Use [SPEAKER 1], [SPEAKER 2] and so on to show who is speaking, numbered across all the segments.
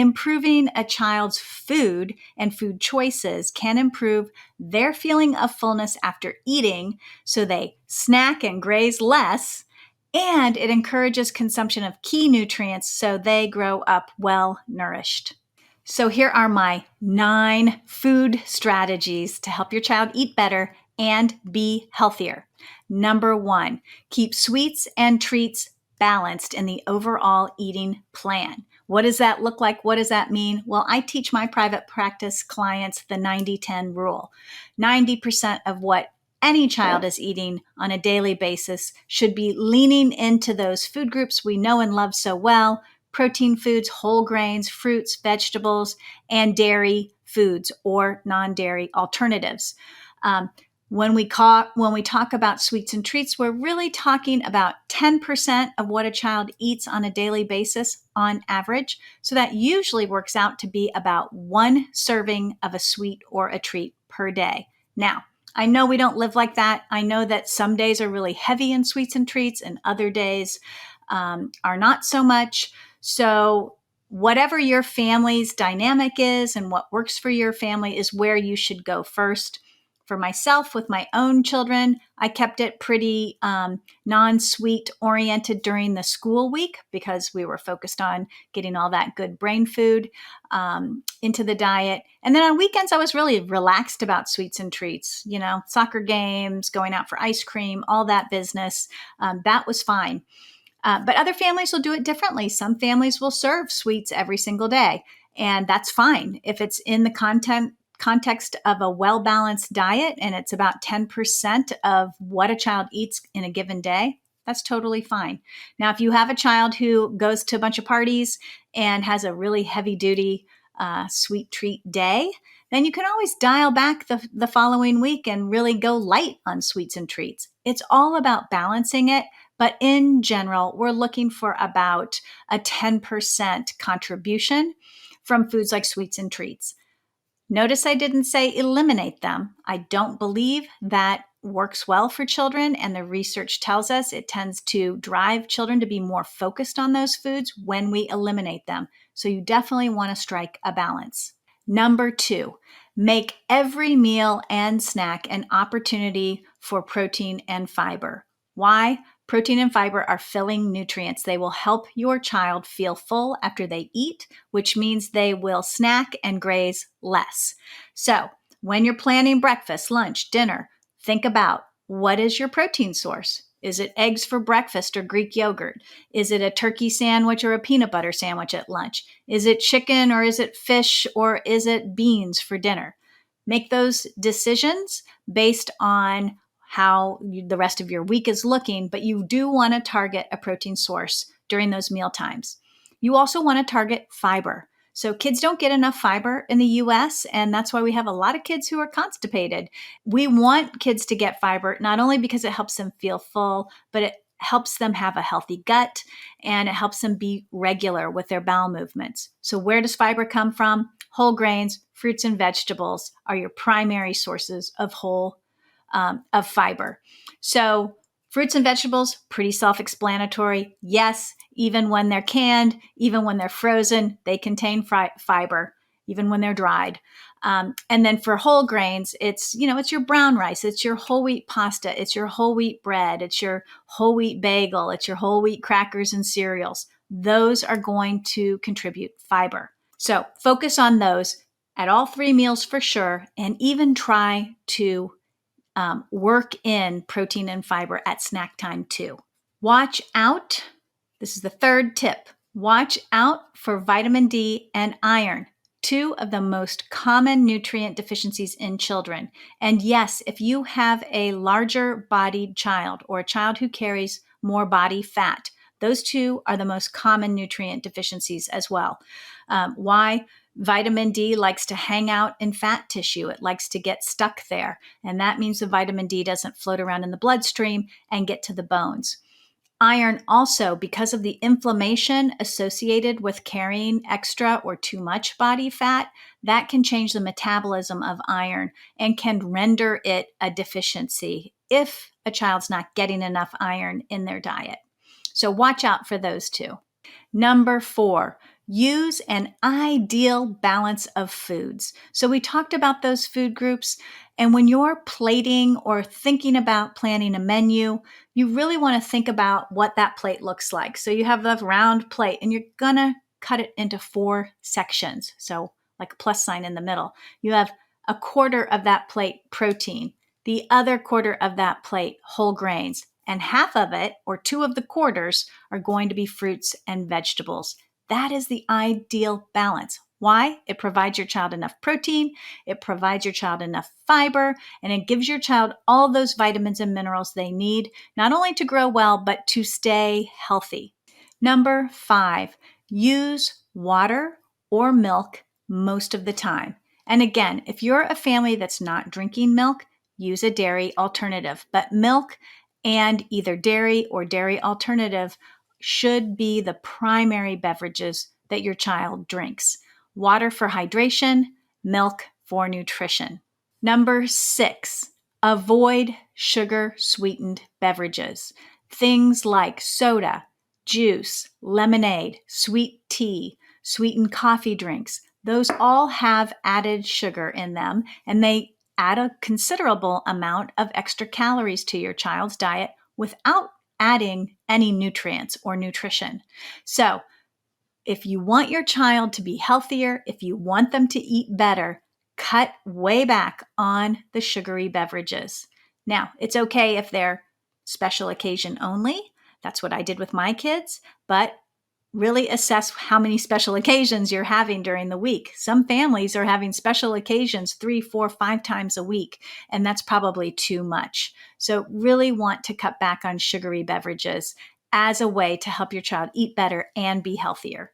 [SPEAKER 1] improving a child's food and food choices can improve their feeling of fullness after eating, so they snack and graze less, and it encourages consumption of key nutrients so they grow up well nourished. So here are my 9 food strategies to help your child eat better and be healthier. Number 1, keep sweets and treats balanced in the overall eating plan. What does that look like? What does that mean? Well, I teach my private practice clients the 90-10 rule. 90% of what any child is eating on a daily basis should be leaning into those food groups we know and love so well: protein foods, whole grains, fruits, vegetables, and dairy foods or non-dairy alternatives. When we talk about sweets and treats, we're really talking about 10% of what a child eats on a daily basis on average. So that usually works out to be about 1 serving of a sweet or a treat per day. Now, I know we don't live like that. I know that some days are really heavy in sweets and treats and other days are not so much. So whatever your family's dynamic is and what works for your family is where you should go first. For myself, with my own children, I kept it pretty non-sweet oriented during the school week because we were focused on getting all that good brain food into the diet. And then on weekends, I was really relaxed about sweets and treats, soccer games, going out for ice cream, all that business. That was fine. But other families will do it differently. Some families will serve sweets every single day, and that's fine. If it's in the context of a well-balanced diet and it's about 10% of what a child eats in a given day, that's totally fine. Now, if you have a child who goes to a bunch of parties and has a really heavy-duty sweet treat day, then you can always dial back the following week and really go light on sweets and treats. It's all about balancing it. But in general, we're looking for about a 10% contribution from foods like sweets and treats. Notice I didn't say eliminate them. I don't believe that works well for children, and the research tells us it tends to drive children to be more focused on those foods when we eliminate them. So you definitely want to strike a balance. Number 2, make every meal and snack an opportunity for protein and fiber. Why? Protein and fiber are filling nutrients. They will help your child feel full after they eat, which means they will snack and graze less. So when you're planning breakfast, lunch, dinner, think about, what is your protein source? Is it eggs for breakfast or Greek yogurt? Is it a turkey sandwich or a peanut butter sandwich at lunch? Is it chicken or is it fish or is it beans for dinner? Make those decisions based on how the rest of your week is looking, but you do want to target a protein source during those meal times. You also want to target fiber. So kids don't get enough fiber in the US, and that's why we have a lot of kids who are constipated. We want kids to get fiber, not only because it helps them feel full, but it helps them have a healthy gut, and it helps them be regular with their bowel movements. So where does fiber come from? Whole grains, fruits, and vegetables are your primary sources of of fiber. So fruits and vegetables, pretty self-explanatory. Yes, even when they're canned, even when they're frozen, they contain fiber, even when they're dried. And then for whole grains, it's your brown rice, it's your whole wheat pasta, it's your whole wheat bread, it's your whole wheat bagel, it's your whole wheat crackers and cereals. Those are going to contribute fiber. So focus on those at all 3 meals for sure, and even try to work in protein and fiber at snack time too. Watch out. This is the 3rd tip. Watch out for vitamin D and iron, 2 of the most common nutrient deficiencies in children. And yes, if you have a larger bodied child or a child who carries more body fat, those 2 are the most common nutrient deficiencies as well. Why? Vitamin D likes to hang out in fat tissue. It likes to get stuck there. And that means the vitamin D doesn't float around in the bloodstream and get to the bones. Iron also, because of the inflammation associated with carrying extra or too much body fat, that can change the metabolism of iron and can render it a deficiency if a child's not getting enough iron in their diet. So watch out for those 2. Number 4, Use an ideal balance of foods. So we talked about those food groups, and when you're plating or thinking about planning a menu, you really want to think about what that plate looks like. So you have the round plate and you're gonna cut it into 4 sections. So like a plus sign in the middle. You have a quarter of that plate protein, the other quarter of that plate whole grains, and half of it, or 2 of the quarters, are going to be fruits and vegetables. That is the ideal balance. Why? It provides your child enough protein, it provides your child enough fiber, and it gives your child all those vitamins and minerals they need, not only to grow well, but to stay healthy. Number 5, use water or milk most of the time. And again, if you're a family that's not drinking milk, use a dairy alternative. But milk and either dairy or dairy alternative should be the primary beverages that your child drinks. Water for hydration, milk for nutrition. Number 6, avoid sugar-sweetened beverages. Things like soda, juice, lemonade, sweet tea, sweetened coffee drinks. Those all have added sugar in them, and they add a considerable amount of extra calories to your child's diet without adding any nutrients or nutrition. So, if you want your child to be healthier, if you want them to eat better, cut way back on the sugary beverages. Now, it's okay if they're special occasion only. That's what I did with my kids, but really assess how many special occasions you're having during the week. Some families are having special occasions 3, 4, 5 times a week, and that's probably too much. So really want to cut back on sugary beverages as a way to help your child eat better and be healthier.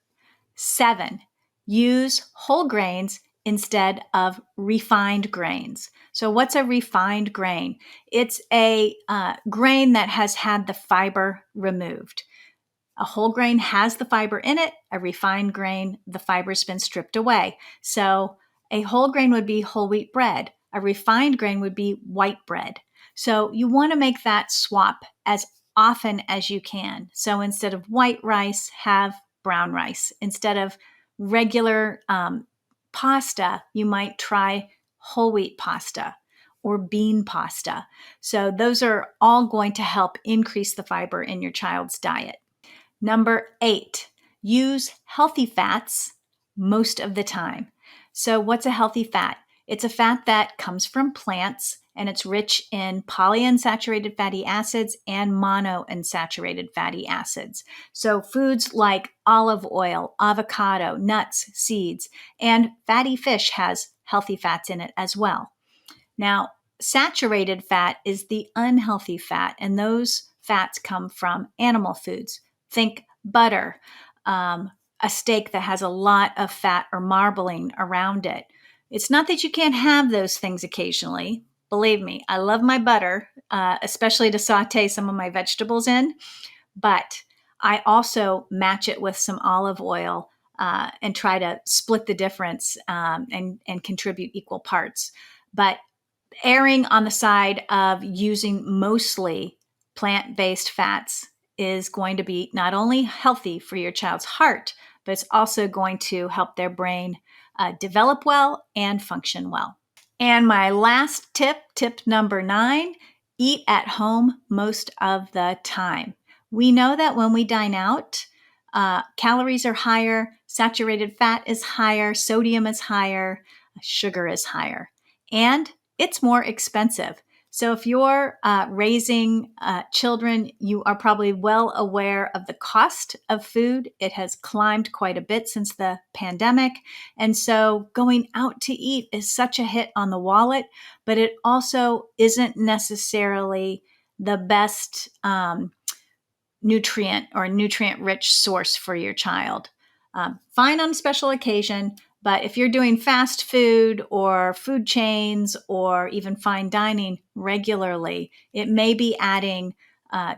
[SPEAKER 1] 7, use whole grains instead of refined grains. So what's a refined grain? It's a grain that has had the fiber removed. A whole grain has the fiber in it. A refined grain, the fiber's been stripped away. So a whole grain would be whole wheat bread. A refined grain would be white bread. So you want to make that swap as often as you can. So instead of white rice, have brown rice. Instead of regular pasta, you might try whole wheat pasta or bean pasta. So those are all going to help increase the fiber in your child's diet. Number 8, use healthy fats most of the time. So what's a healthy fat? It's a fat that comes from plants, and it's rich in polyunsaturated fatty acids and monounsaturated fatty acids. So foods like olive oil, avocado, nuts, seeds, and fatty fish has healthy fats in it as well. Now, saturated fat is the unhealthy fat, and those fats come from animal foods. Think butter, a steak that has a lot of fat or marbling around it. It's not that you can't have those things occasionally. Believe me, I love my butter, especially to saute some of my vegetables in, but I also match it with some olive oil and try to split the difference and contribute equal parts. But erring on the side of using mostly plant-based fats is going to be not only healthy for your child's heart, but it's also going to help their brain develop well and function well. And my last tip, tip number 9, eat at home most of the time. We know that when we dine out, calories are higher, saturated fat is higher, sodium is higher, sugar is higher, and it's more expensive. So if you're raising children, you are probably well aware of the cost of food. It has climbed quite a bit since the pandemic. And so going out to eat is such a hit on the wallet, but it also isn't necessarily the best nutrient or nutrient-rich source for your child. Fine on a special occasion, but if you're doing fast food or food chains or even fine dining regularly, it may be adding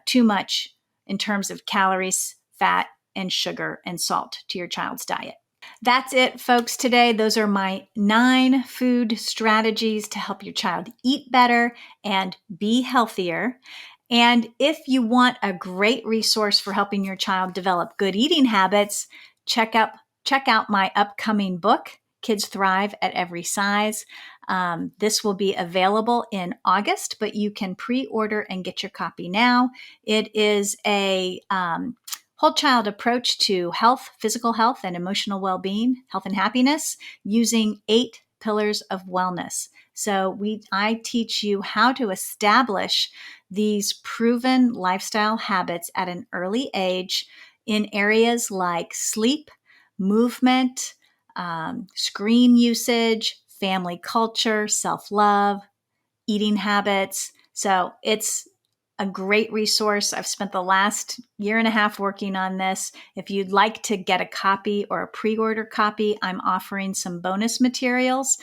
[SPEAKER 1] too much in terms of calories, fat, and sugar and salt to your child's diet. That's it, folks, today. Those are my 9 food strategies to help your child eat better and be healthier. And if you want a great resource for helping your child develop good eating habits, check out check out my upcoming book, Kids Thrive at Every Size. This will be available in August, but you can pre-order and get your copy now. It is a whole child approach to health, physical health, and emotional well-being, health and happiness, using 8 pillars of wellness. So I teach you how to establish these proven lifestyle habits at an early age in areas like sleep, movement, screen usage, family culture, self-love, eating habits. So it's a great resource. I've spent the last year and a half working on this. If you'd like to get a copy or a pre-order copy, I'm offering some bonus materials.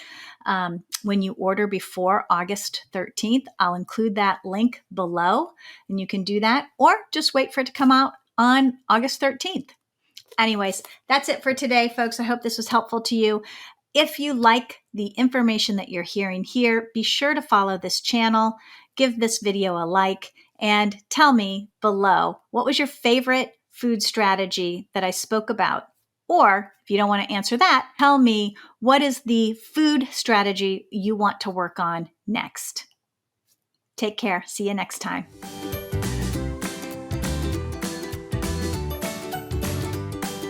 [SPEAKER 1] When you order before August 13th, I'll include that link below, and you can do that, or just wait for it to come out on August 13th. Anyways, that's it for today, folks. I hope this was helpful to you. If you like the information that you're hearing here, be sure to follow this channel, give this video a like, and tell me below, what was your favorite food strategy that I spoke about? Or if you don't want to answer that, tell me, what is the food strategy you want to work on next? Take care. See you next time.